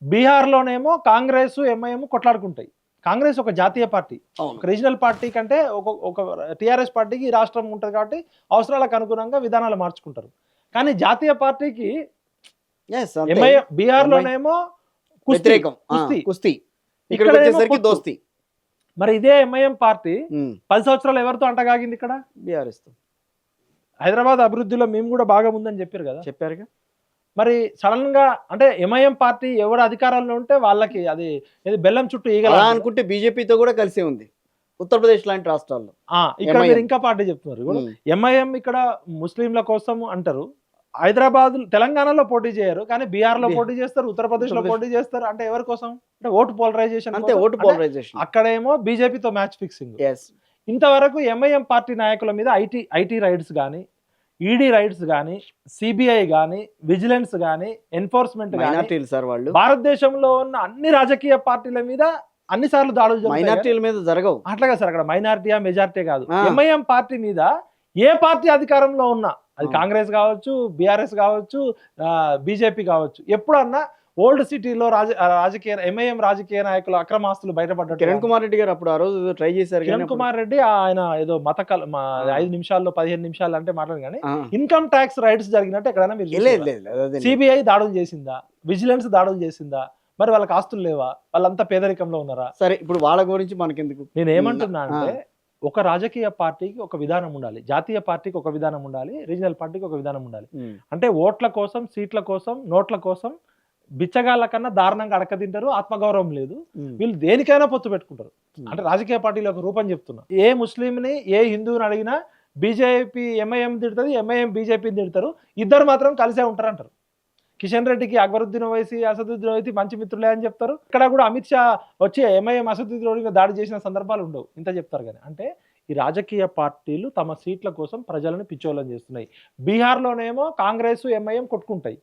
బీహార్లోనేమో Congress MIM కొట్లాడుకుంటాయి. Congress ఒక జాతీయ party, ఒక రీజనల్ పార్టీ కంటే ఒక టీఆర్ఎస్ పార్టీకి ఈ రాష్ట్రం ఉంటుంది కాబట్టి అవసరాలకు అనుగుణంగా విధానాలు మార్చుకుంటారు. కానీ జాతీయ పార్టీకి ఎంఐఎం బీహార్లోనేమో కుస్తీ, ఇక్కడ వచ్చేసరికి దోస్తి. మరి ఇదే ఎంఐఎం పార్టీ 10 సంవత్సరాలు ఎవరితో అంటగాగింది? ఇక్కడ బీఆర్ఎస్ తో. హైదరాబాద్ అభివృద్ధిలో మేము కూడా బాగా ఉందని చెప్పారుగా. మరి సడన్ గా అంటే ఎంఐఎం పార్టీ ఎవరు అధికారంలో ఉంటే వాళ్ళకి అది బెల్లం చుట్టూ ఈగల అనుకుంటే బీజేపీతో కూడా కలిసే ఉంది ఉత్తరప్రదేశ్ లాంటి రాష్ట్రాల్లో. ఇక్కడ మీరు ఇంకా పార్టీ చెప్తున్నారు. ఎంఐఎం ఇక్కడ ముస్లింల కోసం అంటారు. హైదరాబాద్ తెలంగాణలో పోటీ చేయరు, కానీ బీహార్ లో పోటీ చేస్తారు, ఉత్తరప్రదేశ్ లో పోటీ చేస్తారు. అంటే ఎవరి కోసం? అంటే ఓటు పోలరైజేషన్. అంతే, ఓటు పోలరైజేషన్. అక్కడేమో బీజేపీతో మ్యాచ్ ఫిక్సింగ్. ఇంతవరకు ఎంఐఎం పార్టీ నాయకుల మీద ఐటీ రైడ్స్ కానీ, ఈడీ రైడ్స్ కానీ, సిబిఐ కానీ, విజిలెన్స్ కానీ, ఎన్ఫోర్స్మెంట్ కానీ, భారతదేశంలో ఉన్న అన్ని రాజకీయ పార్టీల మీద అన్ని సార్లు దాడులు మైనార్టీల మీద జరగవు. అట్లాగా సార్, అక్కడ మైనార్టీయా మెజార్టీ కాదు. ఎంఐఎం పార్టీ మీద ఏ పార్టీ అధికారంలో ఉన్నా, అది కాంగ్రెస్ కావచ్చు, బీఆర్ఎస్ కావచ్చు, బీజేపీ కావచ్చు, ఎప్పుడన్నా ఓల్డ్ సిటీలో రాజకీయ ఎంఐఎం రాజకీయ నాయకుల అక్రమాస్తులు బయటపడ్డారు. కిరణ్ కుమార్ రెడ్డి గారు అప్పుడు ఆ రోజు ట్రై చేశారు. కిరణ్ కుమార్ రెడ్డి ఆయన ఏదో 5 నిమిషాల్లో 15 నిమిషాలు అంటే మాట్లాడు, కానీ ఇన్కమ్ ట్యాక్స్ రైట్స్ జరిగినట్టు ఎక్కడైనా మీరు సిబిఐ దాడులు చేసిందా? విజిలెన్స్ దాడులు చేసిందా? మరి వాళ్ళకి ఆస్తులు లేవా? వాళ్ళంతా పేదరికంలో ఉన్నారా? సరే, ఇప్పుడు వాళ్ళ గురించి మనకెందుకు. నేను ఏమంటున్నా అంటే, ఒక రాజకీయ పార్టీకి ఒక విధానం ఉండాలి, జాతీయ పార్టీకి ఒక విధానం ఉండాలి, రీజనల్ పార్టీకి ఒక విధానం ఉండాలి. అంటే ఓట్ల కోసం, సీట్ల కోసం, నోట్ల కోసం బిచ్చగాళ్ళ కన్నా దారుణంగా అడకదింటారు. ఆత్మగౌరవం లేదు. వీళ్ళు దేనికైనా పొత్తు పెట్టుకుంటారు. అంటే రాజకీయ పార్టీల ఒక రూపం చెప్తున్నా. ఏ ముస్లింని, ఏ హిందువుని అడిగినా బీజేపీ ఎంఐఎం తిడుతుంది, ఎంఐఎం బీజేపీని తిడతారు. ఇద్దరు మాత్రం కలిసే ఉంటారు అంటారు. కిషన్ రెడ్డికి అక్బరుద్దీన్ ఓవైసీ, అసదుద్దీన్ ఓవైసీ మంచి మిత్రులే అని చెప్తారు. ఇక్కడ కూడా అమిత్ షా వచ్చి ఎంఐఎం అసదుద్దీన్ ఓవైసీ దాడి చేసిన సందర్భాలు ఉండవు. ఇంత చెప్తారు. కానీ అంటే ఈ రాజకీయ పార్టీలు తమ సీట్ల కోసం ప్రజలను పిచ్చోళ్ళని చేస్తున్నాయి. బీహార్లోనేమో కాంగ్రెస్ ఎంఐఎం కొట్టుకుంటాయి,